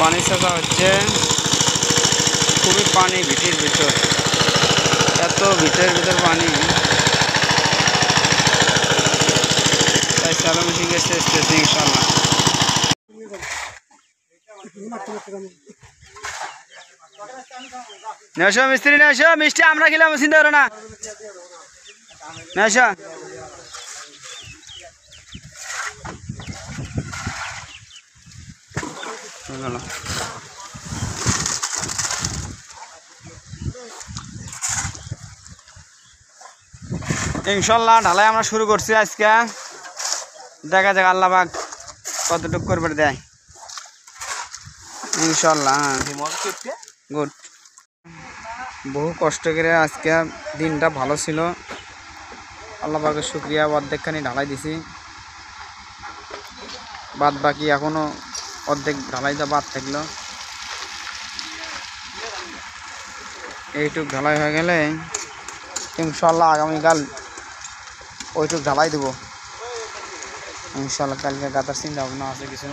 পানি ছাঁচা হচ্ছে, খুবই পানি ভিটির ভিতর, এত ভিতর ভিতর পানি, তাই চালো মেশিন এসতেছে ইনশাল্লাহ। নেশো মিস্ত্রি নেশো, মিষ্টি আমরা খেলাম, চিন্তা করো না, নেশো। ইনশাল্লাহ ঢালাই আমরা শুরু করছি আজকে, দেখা যাক আল্লাহ পাক কতটুকু করবে দেয় ইনশাল্লাহ। হ্যাঁ গুড, বহু কষ্ট করে আজকে দিনটা ভালো ছিল, আল্লাহ পাকের শুক্রিয়া। অর্ধেকখানি ঢালাই দিছি, বাদ বাকি এখনো অর্ধেক ঢালাইটা বাদ থাকলো। এইটুক ঢালাই হয়ে গেলে ইনশাল্লাহ আগামীকাল ওইটুক ঢালাই দেবো ইনশাল্লাহ। কালকে গাতার চিন্তা ভাবনা আছে কিছু।